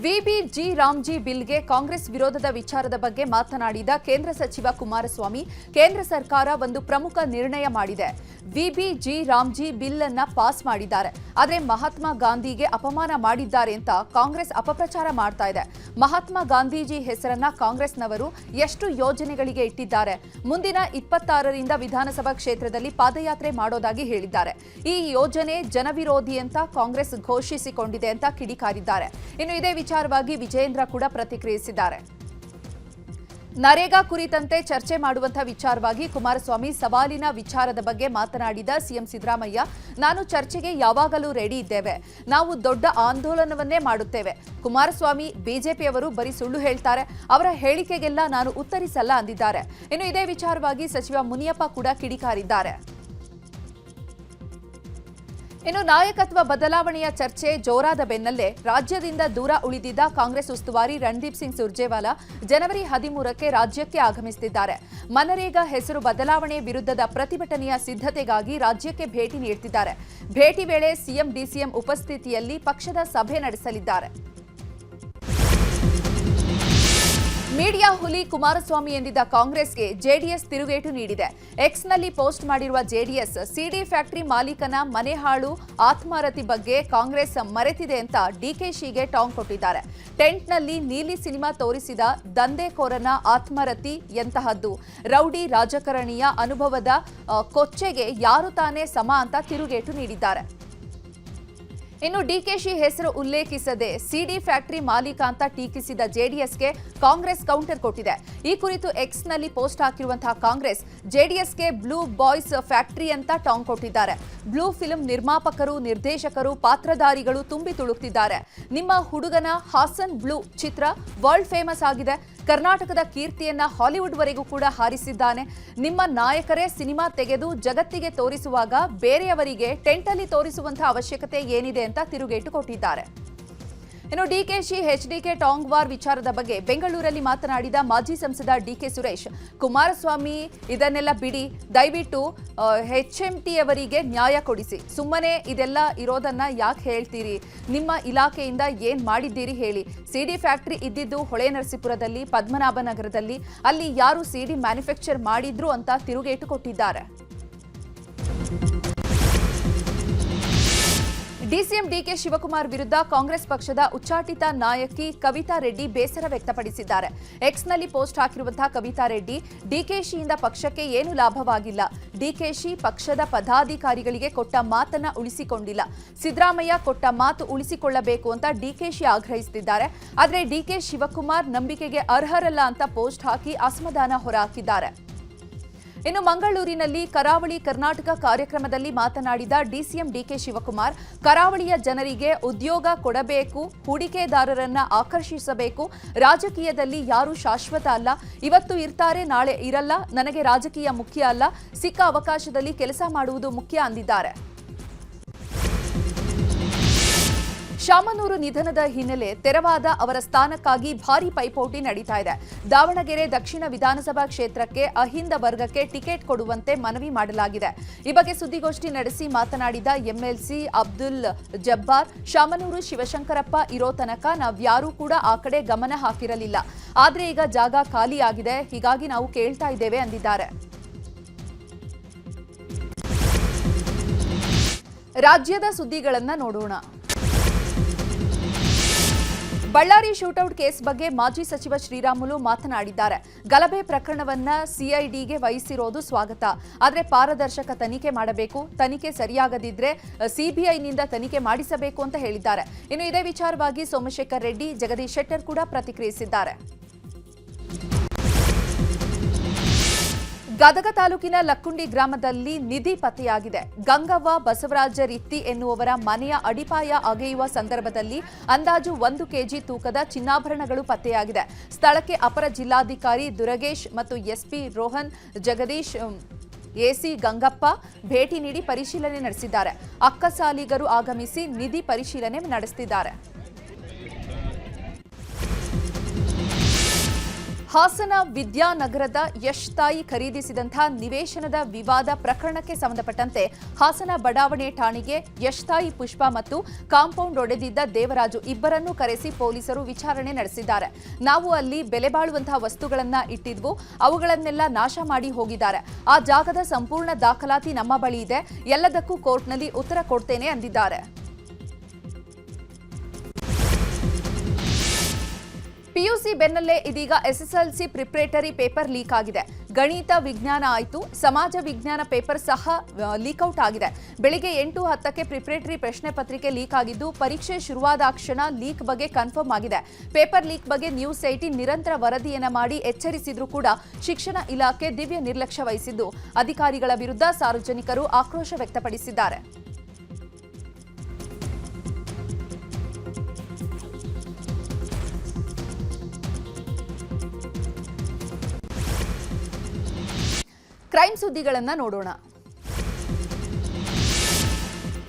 ವಿಬಿ-ಜಿ ರಾಮ್ಜಿ ಬಿಲ್ಗೆ ಕಾಂಗ್ರೆಸ್ ವಿರೋಧದ ವಿಚಾರದ ಬಗ್ಗೆ ಮಾತನಾಡಿದ ಕೇಂದ್ರ ಸಚಿವ ಕುಮಾರಸ್ವಾಮಿ, ಕೇಂದ್ರ ಸರ್ಕಾರ ಒಂದು ಪ್ರಮುಖ ನಿರ್ಣಯ ಮಾಡಿದೆ. ವಿಬಿ-ಜಿ ರಾಮ್ಜಿ ಬಿಲ್ ಅನ್ನ ಪಾಸ್ ಮಾಡಿದ್ದಾರೆ, ಆದರೆ ಮಹಾತ್ಮ ಗಾಂಧಿಗೆ ಅಪಮಾನ ಮಾಡಿದ್ದಾರೆ ಅಂತ ಕಾಂಗ್ರೆಸ್ ಅಪಪ್ರಚಾರ ಮಾಡ್ತಾ ಇದೆ. ಮಹಾತ್ಮ ಗಾಂಧೀಜಿ ಹೆಸರನ್ನ ಕಾಂಗ್ರೆಸ್ನವರು ಎಷ್ಟು ಯೋಜನೆಗಳಿಗೆ ಇಟ್ಟಿದ್ದಾರೆ. ಮುಂದಿನ 26ರಿಂದ ವಿಧಾನಸಭಾ ಕ್ಷೇತ್ರದಲ್ಲಿ ಪಾದಯಾತ್ರೆ ಮಾಡೋದಾಗಿ ಹೇಳಿದ್ದಾರೆ. ಈ ಯೋಜನೆ ಜನವಿರೋಧಿ ಅಂತ ಕಾಂಗ್ರೆಸ್ ಘೋಷಿಸಿಕೊಂಡಿದೆ ಅಂತ ಕಿಡಿಕಾರಿದ್ದಾರೆ. ಇನ್ನು ಇದೇ ವಿಚಾರವಾಗಿ ವಿಜಯೇಂದ್ರ ಕೂಡ ಪ್ರತಿಕ್ರಿಯಿಸಿದ್ದಾರೆ. ನರೇಗಾ ಕುರಿತಂತೆ ಚರ್ಚೆ ಮಾಡುವಂತಹ ವಿಚಾರವಾಗಿ ಕುಮಾರಸ್ವಾಮಿ ಸವಾಲಿನ ವಿಚಾರದ ಬಗ್ಗೆ ಮಾತನಾಡಿದ ಸಿಎಂ ಸಿದ್ದರಾಮಯ್ಯ, ನಾನು ಚರ್ಚೆಗೆ ಯಾವಾಗಲೂ ರೆಡಿ ಇದ್ದೇವೆ, ನಾವು ದೊಡ್ಡ ಆಂದೋಲನವನ್ನೇ ಮಾಡುತ್ತೇವೆ. ಕುಮಾರಸ್ವಾಮಿ ಬಿಜೆಪಿಯವರು ಬರೀ ಸುಳ್ಳು ಹೇಳ್ತಾರೆ, ಅವರ ಹೇಳಿಕೆಗೆಲ್ಲ ನಾನು ಉತ್ತರಿಸಲ್ಲ ಅಂದಿದ್ದಾರೆ. ಇನ್ನು ಇದೇ ವಿಚಾರವಾಗಿ ಸಚಿವ ಮುನಿಯಪ್ಪ ಕೂಡ ಕಿಡಿಕಾರಿದ್ದಾರೆ. ಇನ್ನು ನಾಯಕತ್ವ ಬದಲಾವಣೆಯ ಚರ್ಚೆ ಜೋರಾದ ಬೆನ್ನಲ್ಲೇ ರಾಜ್ಯದಿಂದ ದೂರ ಉಳಿದಿದ್ದ ಕಾಂಗ್ರೆಸ್ ಉಸ್ತುವಾರಿ ರಣದೀಪ್ ಸಿಂಗ್ ಸುರ್ಜೇವಾಲಾ ಜನವರಿ 13ಕ್ಕೆ ರಾಜ್ಯಕ್ಕೆ ಆಗಮಿಸುತ್ತಿದ್ದಾರೆ. ಮನರೇಗಾ ಹೆಸರು ಬದಲಾವಣೆ ವಿರುದ್ಧದ ಪ್ರತಿಭಟನೆಯ ಸಿದ್ಧತೆಗಾಗಿ ರಾಜ್ಯಕ್ಕೆ ಭೇಟಿ ನೀಡುತ್ತಿದ್ದಾರೆ. ಭೇಟಿ ವೇಳೆ ಸಿಎಂ ಡಿಸಿಎಂ ಉಪಸ್ಥಿತಿಯಲ್ಲಿ ಪಕ್ಷದ ಸಭೆ ನಡೆಸಲಿದ್ದಾರೆ. ಮೀಡಿಯಾ ಹುಲಿ ಕುಮಾರಸ್ವಾಮಿ ಎಂದಿದ್ದ ಕಾಂಗ್ರೆಸ್ಗೆ ಜೆಡಿಎಸ್ ತಿರುಗೇಟು ನೀಡಿದೆ. ಎಕ್ಸ್ನಲ್ಲಿ ಪೋಸ್ಟ್ ಮಾಡಿರುವ ಜೆಡಿಎಸ್ ಸಿಡಿ ಫ್ಯಾಕ್ಟರಿ ಮಾಲೀಕನ ಮನೆ ಹಾಳು ಆತ್ಮಹತ್ಯೆ ಬಗ್ಗೆ ಕಾಂಗ್ರೆಸ್ ಮರೆತಿದೆ ಅಂತ ಡಿಕೆಶಿಗೆ ಟಾಂಗ್ ಕೊಟ್ಟಿದ್ದಾರೆ. ಟೆಂಟ್ನಲ್ಲಿ ನೀಲಿ ಸಿನಿಮಾ ತೋರಿಸಿದ ದಂಧೆಕೋರನ ಆತ್ಮಹತ್ಯೆ ಎಂತಹದ್ದು, ರೌಡಿ ರಾಜಕಾರಣಿಯ ಅನುಭವದ ಕೊಚ್ಚೆಗೆ ಯಾರು ತಾನೇ ಸಮ ಅಂತ ತಿರುಗೇಟು ನೀಡಿದ್ದಾರೆ. ಇನ್ನು ಡಿಕೆಶಿ ಹೆಸರು ಉಲ್ಲೇಖಿಸದೆ ಸಿಡಿ ಫ್ಯಾಕ್ಟರಿ ಮಾಲೀಕ ಅಂತ ಟೀಕಿಸಿದ ಜೆಡಿಎಸ್ಗೆ ಕಾಂಗ್ರೆಸ್ ಕೌಂಟರ್ ಕೊಟ್ಟಿದೆ. ಈ ಕುರಿತು ಎಕ್ಸ್ನಲ್ಲಿ ಪೋಸ್ಟ್ ಹಾಕಿರುವಂತಹ ಕಾಂಗ್ರೆಸ್ ಜೆಡಿಎಸ್ಗೆ ಬ್ಲೂ ಬಾಯ್ಸ್ ಫ್ಯಾಕ್ಟರಿ ಅಂತ ಟಾಂಗ್ ಕೊಟ್ಟಿದ್ದಾರೆ. ಬ್ಲೂ ಫಿಲ್ಮ್ ನಿರ್ಮಾಪಕರು, ನಿರ್ದೇಶಕರು, ಪಾತ್ರಧಾರಿಗಳು ತುಂಬಿ ತುಳುಕ್ತಿದ್ದಾರೆ. ನಿಮ್ಮ ಹುಡುಗನ ಹಾಸನ್ ಬ್ಲೂ ಚಿತ್ರ ವರ್ಲ್ಡ್ ಫೇಮಸ್ ಆಗಿದೆ. ಕರ್ನಾಟಕದ ಕೀರ್ತಿಯನ್ನ ಹಾಲಿವುಡ್ವರೆಗೂ ಕೂಡ ಹಾರಿಸಿದ್ದಾನೆ. ನಿಮ್ಮ ನಾಯಕರೇ ಸಿನಿಮಾ ತೆಗೆದು ಜಗತ್ತಿಗೆ ತೋರಿಸುವಾಗ ಬೇರೆಯವರಿಗೆ ಟೆಂಟಲ್ಲಿ ತೋರಿಸುವಂತಹ ಅವಶ್ಯಕತೆ ಏನಿದೆ ಅಂತ ತಿರುಗೇಟು ಕೊಟ್ಟಿದ್ದಾರೆ. ಇನ್ನು ಡಿಕೆಶಿ ಎಚ್ಡಿಕೆ ಟಾಂಗ್ ವಾರ್ ವಿಚಾರದ ಬಗ್ಗೆ ಬೆಂಗಳೂರಲ್ಲಿ ಮಾತನಾಡಿದ ಮಾಜಿ ಸಂಸದ ಡಿಕೆ ಸುರೇಶ್, ಕುಮಾರಸ್ವಾಮಿ ಇದನ್ನೆಲ್ಲ ಬಿಡಿ, ದಯವಿಟ್ಟು HMTಯವರಿಗೆ ನ್ಯಾಯ ಕೊಡಿಸಿ, ಸುಮ್ಮನೆ ಇದೆಲ್ಲ ಇರೋದನ್ನ ಯಾಕೆ ಹೇಳ್ತೀರಿ, ನಿಮ್ಮ ಇಲಾಖೆಯಿಂದ ಏನ್ ಮಾಡಿದ್ದೀರಿ ಹೇಳಿ. ಸಿಡಿ ಫ್ಯಾಕ್ಟರಿ ಇದ್ದಿದ್ದು ಹೊಳೆನರಸೀಪುರದಲ್ಲಿ, ಪದ್ಮನಾಭನಗರದಲ್ಲಿ, ಅಲ್ಲಿ ಯಾರು ಸಿಡಿ ಮ್ಯಾನುಫ್ಯಾಕ್ಚರ್ ಮಾಡಿದ್ರು ಅಂತ ತಿರುಗೇಟು ಕೊಟ್ಟಿದ್ದಾರೆ. ಡಿಸಿಎಂ ಡಿಕೆ ಶಿವಕುಮಾರ್ ವಿರುದ್ಧ ಕಾಂಗ್ರೆಸ್ ಪಕ್ಷದ ಉಚ್ಚಾಟಿತ ನಾಯಕಿ ಕವಿತಾ ರೆಡ್ಡಿ ಬೇಸರ ವ್ಯಕ್ತಪಡಿಸಿದ್ದಾರೆ. ಎಕ್ಸ್ನಲ್ಲಿ ಪೋಸ್ಟ್ ಹಾಕಿರುವಂತಹ ಕವಿತಾ ರೆಡ್ಡಿ, ಡಿಕೆಶಿಯಿಂದ ಪಕ್ಷಕ್ಕೆ ಏನು ಲಾಭವಾಗಿಲ್ಲ, ಡಿಕೆಶಿ ಪಕ್ಷದ ಪದಾಧಿಕಾರಿಗಳಿಗೆ ಕೊಟ್ಟ ಮಾತನ್ನ ಉಳಿಸಿಕೊಂಡಿಲ್ಲ, ಸಿದ್ದರಾಮಯ್ಯ ಕೊಟ್ಟ ಮಾತು ಉಳಿಸಿಕೊಳ್ಳಬೇಕು ಅಂತ ಡಿಕೆಶಿ ಆಗ್ರಹಿಸುತ್ತಿದ್ದಾರೆ. ಆದರೆ ಡಿಕೆ ಶಿವಕುಮಾರ್ ನಂಬಿಕೆಗೆ ಅರ್ಹರಲ್ಲ ಅಂತ ಪೋಸ್ಟ್ ಹಾಕಿ ಅಸಮಾಧಾನ ಹೊರಹಾಕಿದ್ದಾರೆ. ಇನ್ನು ಮಂಗಳೂರಿನಲ್ಲಿ ಕರಾವಳಿ ಕರ್ನಾಟಕ ಕಾರ್ಯಕ್ರಮದಲ್ಲಿ ಮಾತನಾಡಿದ ಡಿಸಿಎಂ ಡಿಕೆ ಶಿವಕುಮಾರ್, ಕರಾವಳಿಯ ಜನರಿಗೆ ಉದ್ಯೋಗ ಕೊಡಬೇಕು, ಹೂಡಿಕೆದಾರರನ್ನ ಆಕರ್ಷಿಸಬೇಕು, ರಾಜಕೀಯದಲ್ಲಿ ಯಾರೂ ಶಾಶ್ವತ ಅಲ್ಲ, ಇವತ್ತು ಇರ್ತಾರೆ ನಾಳೆ ಇರಲ್ಲ, ನನಗೆ ರಾಜಕೀಯ ಮುಖ್ಯ ಅಲ್ಲ, ಸಿಕ್ಕ ಅವಕಾಶದಲ್ಲಿ ಕೆಲಸ ಮಾಡುವುದು ಮುಖ್ಯ ಅಂದಿದ್ದಾರೆ. ಶಾಮನೂರು ನಿಧನದ ಹಿನ್ನೆಲೆ ತೆರವಾದ ಅವರ ಸ್ಥಾನಕ್ಕಾಗಿ ಭಾರೀ ಪೈಪೋಟಿ ನಡೀತಾ ಇದೆ. ದಾವಣಗೆರೆ ದಕ್ಷಿಣ ವಿಧಾನಸಭಾ ಕ್ಷೇತ್ರಕ್ಕೆ ಅಹಿಂದ ವರ್ಗಕ್ಕೆ ಟಿಕೆಟ್ ಕೊಡುವಂತೆ ಮನವಿ ಮಾಡಲಾಗಿದೆ. ಈ ಬಗ್ಗೆ ಸುದ್ದಿಗೋಷ್ಠಿ ನಡೆಸಿ ಮಾತನಾಡಿದ ಎಂಎಲ್ಸಿ ಅಬ್ದುಲ್ ಜಬ್ಬಾರ್, ಶಾಮನೂರು ಶಿವಶಂಕರಪ್ಪ ಇರೋ ತನಕ ನಾವ್ಯಾರೂ ಕೂಡ ಆ ಕಡೆ ಗಮನ ಹಾಕಿರಲಿಲ್ಲ, ಆದ್ರೆ ಈಗ ಜಾಗ ಖಾಲಿಯಾಗಿದೆ, ಹೀಗಾಗಿ ನಾವು ಕೇಳ್ತಾ ಇದ್ದೇವೆ ಅಂದಿದ್ದಾರೆ. ರಾಜ್ಯದ ಸುದ್ದಿಗಳನ್ನ ನೋಡೋಣ. ಬಳ್ಳಾರಿ ಶೂಟೌಟ್ ಕೇಸ್ ಬಗ್ಗೆ ಮಾಜಿ ಸಚಿವ ಶ್ರೀರಾಮುಲು ಮಾತನಾಡಿದ್ದಾರೆ. ಗಲಭೆ ಪ್ರಕರಣವನ್ನ ಸಿಐಡಿಗೆ ವಹಿಸಿರೋದು ಸ್ವಾಗತ, ಆದರೆ ಪಾರದರ್ಶಕ ತನಿಖೆ ಮಾಡಬೇಕು, ತನಿಖೆ ಸರಿಯಾಗದಿದ್ರೆ ಸಿಬಿಐನಿಂದ ತನಿಖೆ ಮಾಡಿಸಬೇಕು ಅಂತ ಹೇಳಿದ್ದಾರೆ. ಇನ್ನು ಇದೇ ವಿಚಾರವಾಗಿ ಸೋಮಶೇಖರ್ ರೆಡ್ಡಿ, ಜಗದೀಶ್ ಶೆಟ್ಟರ್ ಕೂಡ ಪ್ರತಿಕ್ರಿಯಿಸಿದ್ದಾರೆ. ಗದಗ ತಾಲೂಕಿನ ಲಕ್ಕುಂಡಿ ಗ್ರಾಮದಲ್ಲಿ ನಿಧಿ ಪತ್ತೆಯಾಗಿದೆ. ಗಂಗವ್ವ ಬಸವರಾಜ ರಿತ್ತಿ ಎನ್ನುವವರ ಮನೆಯ ಅಡಿಪಾಯ ಅಗೆಯುವ ಸಂದರ್ಭದಲ್ಲಿ ಅಂದಾಜು 1 ಕೆಜಿ ತೂಕದ ಚಿನ್ನಾಭರಣಗಳು ಪತ್ತೆಯಾಗಿದೆ. ಸ್ಥಳಕ್ಕೆ ಅಪರ ಜಿಲ್ಲಾಧಿಕಾರಿ ದುರಗೇಶ್ ಮತ್ತು ಎಸ್ಪಿ ರೋಹನ್ ಜಗದೀಶ್ ಎಸಿ ಗಂಗಪ್ಪ ಭೇಟಿ ನೀಡಿ ಪರಿಶೀಲನೆ ನಡೆಸಿದ್ದಾರೆ. ಅಕ್ಕಸಾಲಿಗರು ಆಗಮಿಸಿ ನಿಧಿ ಪರಿಶೀಲನೆ ನಡೆಸುತ್ತಿದ್ದಾರೆ. ಹಾಸನ ವಿದ್ಯಾನಗರದ ಯಶ್ ತಾಯಿ ಖರೀದಿಸಿದಂತಹ ನಿವೇಶನದ ವಿವಾದ ಪ್ರಕರಣಕ್ಕೆ ಸಂಬಂಧಪಟ್ಟಂತೆ ಹಾಸನ ಬಡಾವಣೆ ಠಾಣೆಗೆ ಯಶ್ ತಾಯಿ ಪುಷ್ಪ ಮತ್ತು ಕಾಂಪೌಂಡ್ ಒಡೆದಿದ್ದ ದೇವರಾಜು ಇಬ್ಬರನ್ನೂ ಕರೆಸಿ ಪೊಲೀಸರು ವಿಚಾರಣೆ ನಡೆಸಿದ್ದಾರೆ. ನಾವು ಅಲ್ಲಿ ಬೆಲೆ ಬಾಳುವಂತಹ ವಸ್ತುಗಳನ್ನ ಇಟ್ಟಿದ್ವು, ಅವುಗಳನ್ನೆಲ್ಲ ನಾಶ ಮಾಡಿ ಹೋಗಿದ್ದಾರೆ. ಆ ಜಾಗದ ಸಂಪೂರ್ಣ ದಾಖಲಾತಿ ನಮ್ಮ ಬಳಿ ಇದೆ, ಎಲ್ಲದಕ್ಕೂ ಕೋರ್ಟ್ನಲ್ಲಿ ಉತ್ತರ ಕೊಡ್ತೇನೆ ಅಂದಿದ್ದಾರೆ. ಪಿಯುಸಿ ಬೆನ್ನಲ್ಲೇ ಇದೀಗ ಎಸ್ಎಸ್ಎಲ್ಸಿ ಪ್ರಿಪರೇಟರಿ ಪೇಪರ್ ಲೀಕ್ ಆಗಿದೆ. ಗಣಿತ ವಿಜ್ಞಾನ ಆಯಿತು, ಸಮಾಜ ವಿಜ್ಞಾನ ಪೇಪರ್ ಸಹ ಲೀಕ್ಔಟ್ ಆಗಿದೆ. ಬೆಳಿಗ್ಗೆ 8:10ಕ್ಕೆ ಪ್ರಿಪರೇಟರಿ ಪ್ರಶ್ನೆ ಪತ್ರಿಕೆ ಲೀಕ್ ಆಗಿದ್ದು, ಪರೀಕ್ಷೆ ಶುರುವಾದಾಕ್ಷಣ ಲೀಕ್ ಬಗ್ಗೆ ಕನ್ಫರ್ಮ್ ಆಗಿದೆ. ಪೇಪರ್ ಲೀಕ್ ಬಗ್ಗೆ ನ್ಯೂಸ್ 18 ನಿರಂತರ ವರದಿಯನ್ನ ಮಾಡಿ ಎಚ್ಚರಿಸಿದ್ರೂ ಕೂಡ ಶಿಕ್ಷಣ ಇಲಾಖೆ ದಿವ್ಯ ನಿರ್ಲಕ್ಷ್ಯ ವಹಿಸಿದ್ದು, ಅಧಿಕಾರಿಗಳ ವಿರುದ್ಧ ಸಾರ್ವಜನಿಕರು ಆಕ್ರೋಶ ವ್ಯಕ್ತಪಡಿಸಿದ್ದಾರೆ. ಕ್ರೈಮ್ ಸುದ್ದಿಗಳನ್ನ ನೋಡೋಣ.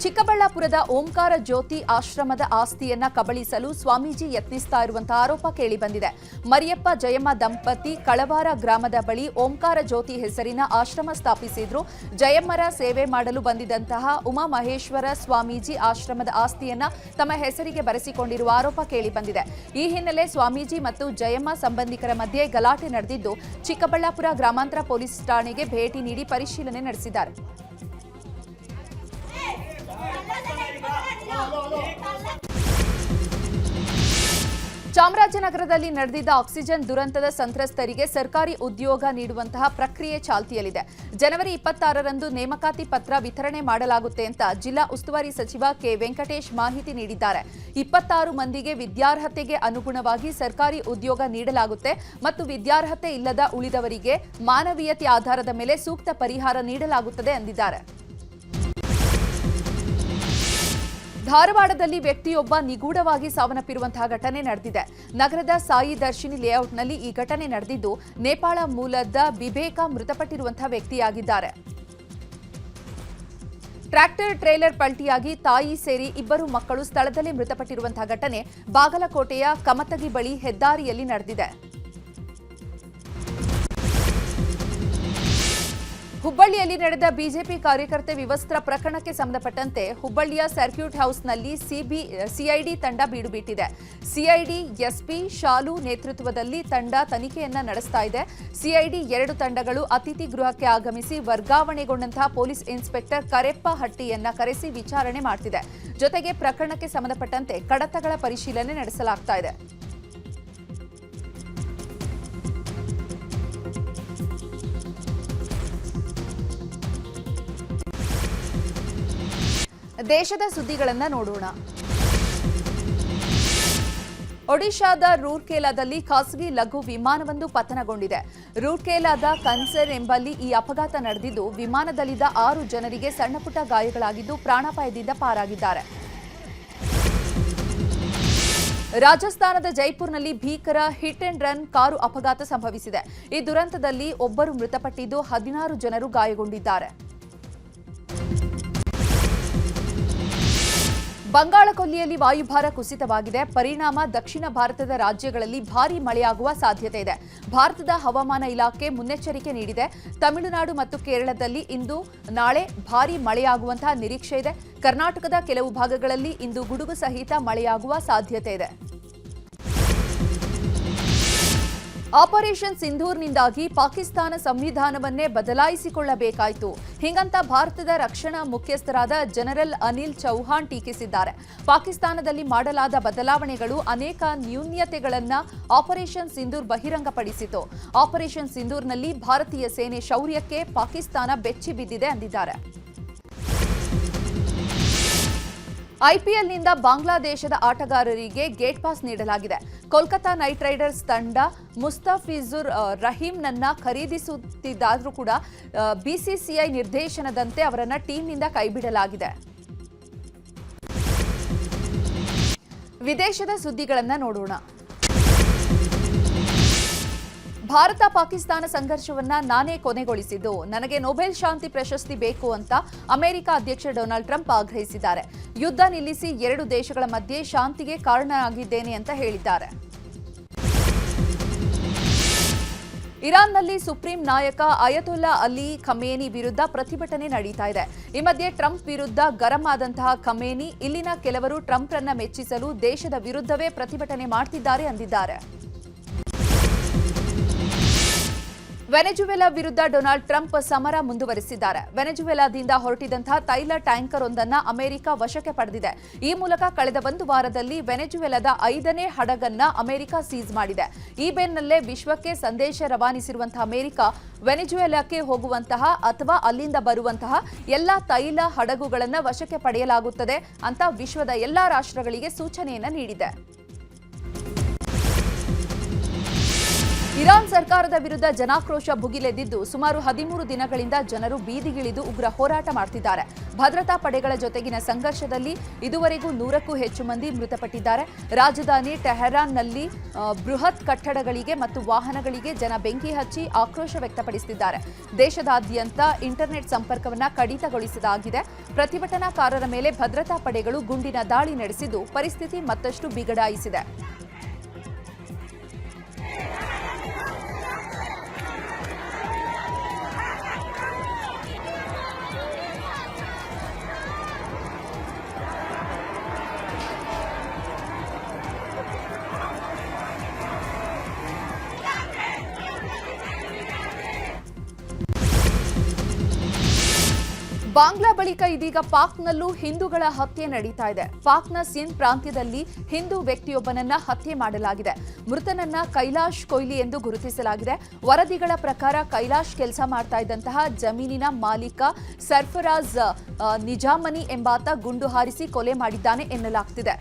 ಚಿಕ್ಕಬಳ್ಳಾಪುರದ ಓಂಕಾರ ಜ್ಯೋತಿ ಆಶ್ರಮದ ಆಸ್ತಿಯನ್ನ ಕಬಳಿಸಲು ಸ್ವಾಮೀಜಿ ಯತ್ನಿಸ್ತಾ ಇರುವಂತಹ ಆರೋಪ ಕೇಳಿಬಂದಿದೆ. ಮರಿಯಪ್ಪ ಜಯಮ್ಮ ದಂಪತಿ ಕಳವಾರ ಗ್ರಾಮದ ಬಳಿ ಓಂಕಾರ ಜ್ಯೋತಿ ಹೆಸರಿನ ಆಶ್ರಮ ಸ್ಥಾಪಿಸಿದ್ರು. ಜಯಮ್ಮರ ಸೇವೆ ಮಾಡಲು ಬಂದಿದ್ದಂತಹ ಉಮಾಮಹೇಶ್ವರ ಸ್ವಾಮೀಜಿ ಆಶ್ರಮದ ಆಸ್ತಿಯನ್ನ ತಮ್ಮ ಹೆಸರಿಗೆ ಬರೆಸಿಕೊಂಡಿರುವ ಆರೋಪ ಕೇಳಿಬಂದಿದೆ. ಈ ಹಿನ್ನೆಲೆ ಸ್ವಾಮೀಜಿ ಮತ್ತು ಜಯಮ್ಮ ಸಂಬಂಧಿಕರ ಮಧ್ಯೆ ಗಲಾಟೆ ನಡೆದಿದ್ದು, ಚಿಕ್ಕಬಳ್ಳಾಪುರ ಗ್ರಾಮಾಂತರ ಪೊಲೀಸ್ ಠಾಣೆಗೆ ಭೇಟಿ ನೀಡಿ ಪರಿಶೀಲನೆ ನಡೆಸಿದ್ದಾರೆ. ಚಾಮರಾಜನಗರದಲ್ಲಿ ನಡೆದಿದ್ದ ಆಕ್ಸಿಜನ್ ದುರಂತದ ಸಂತ್ರಸ್ತರಿಗೆ ಸರ್ಕಾರಿ ಉದ್ಯೋಗ ನೀಡುವಂತಹ ಪ್ರಕ್ರಿಯೆ ಚಾಲ್ತಿಯಲ್ಲಿದೆ. ಜನವರಿ 26ರಂದು ನೇಮಕಾತಿ ಪತ್ರ ವಿತರಣೆ ಮಾಡಲಾಗುತ್ತೆ ಅಂತ ಜಿಲ್ಲಾ ಉಸ್ತುವಾರಿ ಸಚಿವ ಕೆ ವೆಂಕಟೇಶ್ ಮಾಹಿತಿ ನೀಡಿದ್ದಾರೆ. 26 ಮಂದಿಗೆ ವಿದ್ಯಾರ್ಹತೆಗೆ ಅನುಗುಣವಾಗಿ ಸರ್ಕಾರಿ ಉದ್ಯೋಗ ನೀಡಲಾಗುತ್ತೆ ಮತ್ತು ವಿದ್ಯಾರ್ಹತೆ ಇಲ್ಲದ ಉಳಿದವರಿಗೆ ಮಾನವೀಯತೆ ಆಧಾರದ ಮೇಲೆ ಸೂಕ್ತ ಪರಿಹಾರ ನೀಡಲಾಗುತ್ತದೆ ಎಂದಿದ್ದಾರೆ. ಧಾರವಾಡದಲ್ಲಿ ವ್ಯಕ್ತಿಯೊಬ್ಬ ನಿಗೂಢವಾಗಿ ಸಾವನ್ನಪ್ಪಿರುವಂತಹ ಘಟನೆ ನಡೆದಿದೆ. ನಗರದ ಸಾಯಿ ದರ್ಶಿನಿ ಲೇಔಟ್ನಲ್ಲಿ ಈ ಘಟನೆ ನಡೆದಿದ್ದು, ನೇಪಾಳ ಮೂಲದ ಬಿಬೇಕ ಮೃತಪಟ್ಟಿರುವಂತಹ ವ್ಯಕ್ತಿಯಾಗಿದ್ದಾರೆ. ಟ್ರ್ಯಾಕ್ಟರ್ ಟ್ರೇಲರ್ ಪಲ್ಟಿಯಾಗಿ ತಾಯಿ ಸೇರಿ 2 ಮಕ್ಕಳು ಸ್ಥಳದಲ್ಲೇ ಮೃತಪಟ್ಟಿರುವಂತಹ ಘಟನೆ ಬಾಗಲಕೋಟೆಯ ಕಮತಗಿ ಬಳಿ ಹೆದ್ದಾರಿಯಲ್ಲಿ ನಡೆದಿದೆ. ಹುಬ್ಬಳ್ಳಿಯಲ್ಲಿ ನಡೆದ ಬಿಜೆಪಿ ಕಾರ್ಯಕರ್ತೆ ವಿವಸ್ತ್ರ ಪ್ರಕರಣಕ್ಕೆ ಸಂಬಂಧಪಟ್ಟಂತೆ ಹುಬ್ಬಳ್ಳಿಯ ಸರ್ಕ್ಯೂಟ್ ಹೌಸ್ನಲ್ಲಿ ಸಿಐಡಿ ತಂಡ ಬೀಡುಬಿಟ್ಟಿದೆ. ಸಿಐಡಿ ಎಸ್ಪಿ ಶಾಲು ನೇತೃತ್ವದಲ್ಲಿ ತಂಡ ತನಿಖೆಯನ್ನ ನಡೆಸ್ತಾ ಇದೆ. ಸಿಐಡಿ 2 ತಂಡಗಳು ಅತಿಥಿ ಗೃಹಕ್ಕೆ ಆಗಮಿಸಿ ವರ್ಗಾವಣೆಗೊಂಡಂತಹ ಪೊಲೀಸ್ ಇನ್ಸ್ಪೆಕ್ಟರ್ ಕರೆಪ್ಪ ಹಟ್ಟಿಯನ್ನ ಕರೆಸಿ ವಿಚಾರಣೆ ಮಾಡ್ತಿದೆ. ಜೊತೆಗೆ ಪ್ರಕರಣಕ್ಕೆ ಸಂಬಂಧಪಟ್ಟಂತೆ ಕಡತಗಳ ಪರಿಶೀಲನೆ ನಡೆಸಲಾಗ್ತಾ ಇದೆ. ದೇಶದ ಸುದ್ದಿಗಳನ್ನ ನೋಡೋಣ. ಒಡಿಶಾದ ರೂರ್ಕೆಲಾದಲ್ಲಿ ಖಾಸಗಿ ಲಘು ವಿಮಾನವೊಂದು ಪತನಗೊಂಡಿದೆ. ರೂರ್ಕೆಲಾದ ಕನ್ಸರ್ ಎಂಬಲ್ಲಿ ಈ ಅಪಘಾತ ನಡೆದಿದ್ದು, ವಿಮಾನದಲ್ಲಿದ್ದ 6 ಜನರಿಗೆ ಸಣ್ಣಪುಟ್ಟ ಗಾಯಗಳಾಗಿದ್ದು ಪ್ರಾಣಾಪಾಯದಿಂದ ಪಾರಾಗಿದ್ದಾರೆ. ರಾಜಸ್ಥಾನದ ಜೈಪುರ್ನಲ್ಲಿ ಭೀಕರ ಹಿಟ್ ಅಂಡ್ ರನ್ ಕಾರು ಅಪಘಾತ ಸಂಭವಿಸಿದೆ. ಈ ದುರಂತದಲ್ಲಿ ಒಬ್ಬರು ಮೃತಪಟ್ಟಿದ್ದು 16 ಜನರು ಗಾಯಗೊಂಡಿದ್ದಾರೆ. ಬಂಗಾಳಕೊಲ್ಲಿಯಲ್ಲಿ ವಾಯುಭಾರ ಕುಸಿತವಾಗಿದೆ. ಪರಿಣಾಮ ದಕ್ಷಿಣ ಭಾರತದ ರಾಜ್ಯಗಳಲ್ಲಿ ಭಾರೀ ಮಳೆಯಾಗುವ ಸಾಧ್ಯತೆ ಇದೆ. ಭಾರತದ ಹವಾಮಾನ ಇಲಾಖೆ ಮುನ್ನೆಚ್ಚರಿಕೆ ನೀಡಿದೆ. ತಮಿಳುನಾಡು ಮತ್ತು ಕೇರಳದಲ್ಲಿ ಇಂದು ನಾಳೆ ಭಾರೀ ಮಳೆಯಾಗುವಂತಹ ನಿರೀಕ್ಷೆ ಇದೆ. ಕರ್ನಾಟಕದ ಕೆಲವು ಭಾಗಗಳಲ್ಲಿ ಇಂದು ಗುಡುಗು ಸಹಿತ ಮಳೆಯಾಗುವ ಸಾಧ್ಯತೆ ಇದೆ. ಆಪರೇಷನ್ ಸಿಂಧೂರ್ನಿಂದಾಗಿ ಪಾಕಿಸ್ತಾನ ಸಂವಿಧಾನವನ್ನೇ ಬದಲಾಯಿಸಿಕೊಳ್ಳಬೇಕಾಯಿತು. ಹೀಗಂತ ಭಾರತದ ರಕ್ಷಣಾ ಮುಖ್ಯಸ್ಥರಾದ ಜನರಲ್ ಅನಿಲ್ ಚೌಹಾಣ್ ಟೀಕಿಸಿದ್ದಾರೆ. ಪಾಕಿಸ್ತಾನದಲ್ಲಿ ಮಾಡಲಾದ ಬದಲಾವಣೆಗಳು ಅನೇಕ ನ್ಯೂನ್ಯತೆಗಳನ್ನು ಆಪರೇಷನ್ ಸಿಂಧೂರ್ ಬಹಿರಂಗಪಡಿಸಿತು. ಆಪರೇಷನ್ ಸಿಂಧೂರ್ನಲ್ಲಿ ಭಾರತೀಯ ಸೇನೆ ಶೌರ್ಯಕ್ಕೆ ಪಾಕಿಸ್ತಾನ ಬೆಚ್ಚಿ ಬಿದ್ದಿದೆ ಎಂದಿದ್ದಾರೆ. ಐಪಿಎಲ್ನಿಂದ ಬಾಂಗ್ಲಾದೇಶದ ಆಟಗಾರರಿಗೆ ಗೇಟ್ ಪಾಸ್ ನೀಡಲಾಗಿದೆ. ಕೋಲ್ಕತಾ ನೈಟ್ ರೈಡರ್ಸ್ ತಂಡ ಮುಸ್ತಫಿಜುರ್ ರಹೀಂನನ್ನ ಖರೀದಿಸುತ್ತಿದ್ದಾದರೂ ಕೂಡ ಬಿಸಿಸಿಐ ನಿರ್ದೇಶನದಂತೆ ಅವರನ್ನ ಟೀಮ್ನಿಂದ ಕೈಬಿಡಲಾಗಿದೆ. ವಿದೇಶದ ಸುದ್ದಿಗಳನ್ನ ನೋಡೋಣ. ಭಾರತ ಪಾಕಿಸ್ತಾನ ಸಂಘರ್ಷವನ್ನ ನಾನೇ ಕೊನೆಗೊಳಿಸಿದ್ದು, ನನಗೆ ನೊಬೆಲ್ ಶಾಂತಿ ಪ್ರಶಸ್ತಿ ಬೇಕು ಅಂತ ಅಮೆರಿಕ ಅಧ್ಯಕ್ಷ ಡೊನಾಲ್ಡ್ ಟ್ರಂಪ್ ಆಗ್ರಹಿಸಿದ್ದಾರೆ. ಯುದ್ಧ ನಿಲ್ಲಿಸಿ 2 ದೇಶಗಳ ಮಧ್ಯೆ ಶಾಂತಿಗೆ ಕಾರಣನಾಗಿದ್ದೇನೆ ಅಂತ ಹೇಳಿದ್ದಾರೆ. ಇರಾನ್ನಲ್ಲಿ ಸುಪ್ರೀಂ ನಾಯಕ ಅಯತೊಲ್ಲಾ ಅಲಿ ಖಮೇನಿ ವಿರುದ್ಧ ಪ್ರತಿಭಟನೆ ನಡೀತಾ ಇದೆ. ಈ ಮಧ್ಯೆ ಟ್ರಂಪ್ ವಿರುದ್ಧ ಗರಂ ಆದಂತಹ ಖಮೇನಿ ಇಲ್ಲಿನ ಕೆಲವರು ಟ್ರಂಪ್ರನ್ನ ಮೆಚ್ಚಿಸಲು ದೇಶದ ವಿರುದ್ಧವೇ ಪ್ರತಿಭಟನೆ ಮಾಡ್ತಿದ್ದಾರೆ ಎಂದಿದ್ದಾರೆ. ವೆನೆಜುವೆಲಾ ವಿರುದ್ಧ ಡೊನಾಲ್ಡ್ ಟ್ರಂಪ್ ಸಮರ ಮುಂದುವರೆಸಿದ್ದಾರೆ. ವೆನೆಜುವೆಲಾದಿಂದ ಹೊರಟಿದಂತಹ ತೈಲ ಟ್ಯಾಂಕರ್ ಒಂದನ್ನು ಅಮೆರಿಕ ವಶಕ್ಕೆ ಪಡೆದಿದೆ. ಈ ಮೂಲಕ ಕಳೆದ ಒಂದು ವಾರದಲ್ಲಿ ವೆನೆಜುವೆಲಾದ 5ನೇ ಹಡಗನ್ನ ಅಮೆರಿಕ ಸೀಸ್ ಮಾಡಿದೆ. ಈ ಬೆನ್ನಲ್ಲೇ ವಿಶ್ವಕ್ಕೆ ಸಂದೇಶ ರವಾನಿಸಿರುವಂತಹ ಅಮೆರಿಕ ವೆನೆಜುವೆಲಾಕ್ಕೆ ಹೋಗುವಂತಹ ಅಥವಾ ಅಲ್ಲಿಂದ ಬರುವಂತಹ ಎಲ್ಲ ತೈಲ ಹಡಗುಗಳನ್ನು ವಶಕ್ಕೆ ಪಡೆಯಲಾಗುತ್ತದೆ ಅಂತ ವಿಶ್ವದ ಎಲ್ಲಾ ರಾಷ್ಟ್ರಗಳಿಗೆ ಸೂಚನೆಯನ್ನ ನೀಡಿದೆ. ಇರಾನ್ ಸರ್ಕಾರದ ವಿರುದ್ಧ ಜನಾಕ್ರೋಶ ಭುಗಿಲೆದ್ದಿದ್ದು ಸುಮಾರು 13 ದಿನಗಳಿಂದ ಜನರು ಬೀದಿಗಿಳಿದು ಉಗ್ರ ಹೋರಾಟ ಮಾಡುತ್ತಿದ್ದಾರೆ. ಭದ್ರತಾ ಪಡೆಗಳ ಜೊತೆಗಿನ ಸಂಘರ್ಷದಲ್ಲಿ ಇದುವರೆಗೂ 100ಕ್ಕೂ ಹೆಚ್ಚು ಮಂದಿ ಮೃತಪಟ್ಟಿದ್ದಾರೆ. ರಾಜಧಾನಿ ಟೆಹರಾನ್ನಲ್ಲಿ ಬೃಹತ್ ಕಟ್ಟಡಗಳಿಗೆ ಮತ್ತು ವಾಹನಗಳಿಗೆ ಜನ ಬೆಂಕಿ ಹಚ್ಚಿ ಆಕ್ರೋಶ ವ್ಯಕ್ತಪಡಿಸುತ್ತಿದ್ದಾರೆ. ದೇಶದಾದ್ಯಂತ ಇಂಟರ್ನೆಟ್ ಸಂಪರ್ಕವನ್ನು ಕಡಿತಗೊಳಿಸಲಾಗಿದೆ. ಪ್ರತಿಭಟನಾಕಾರರ ಮೇಲೆ ಭದ್ರತಾ ಪಡೆಗಳು ಗುಂಡಿನ ದಾಳಿ ನಡೆಸಿದ್ದು ಪರಿಸ್ಥಿತಿ ಮತ್ತಷ್ಟು ಬಿಗಡಾಯಿಸಿದೆ. ಬಾಂಗ್ಲಾ ಬಳಿಕ ಇದೀಗ ಪಾಕ್ನಲ್ಲೂ ಹಿಂದೂಗಳ ಹತ್ಯೆ ನಡೀತಾ ಇದೆ. ಪಾಕ್ನ ಸಿಂಧ್ ಪ್ರಾಂತ್ಯದಲ್ಲಿ ಹಿಂದೂ ವ್ಯಕ್ತಿಯೊಬ್ಬನನ್ನ ಹತ್ಯೆ ಮಾಡಲಾಗಿದೆ. ಮೃತನನ್ನ ಕೈಲಾಶ್ ಕೊಹ್ಲಿ ಎಂದು ಗುರುತಿಸಲಾಗಿದೆ. ವರದಿಗಳ ಪ್ರಕಾರ ಕೈಲಾಶ್ ಕೆಲಸ ಮಾಡ್ತಾ ಇದ್ದಂತಹ ಜಮೀನಿನ ಮಾಲೀಕ ಸರ್ಫರಾಜ್ ನಿಜಾಮನಿ ಎಂಬಾತ ಗುಂಡು ಹಾರಿಸಿ ಕೊಲೆ ಮಾಡಿದ್ದಾನೆ ಎನ್ನಲಾಗ್ತಿದೆ.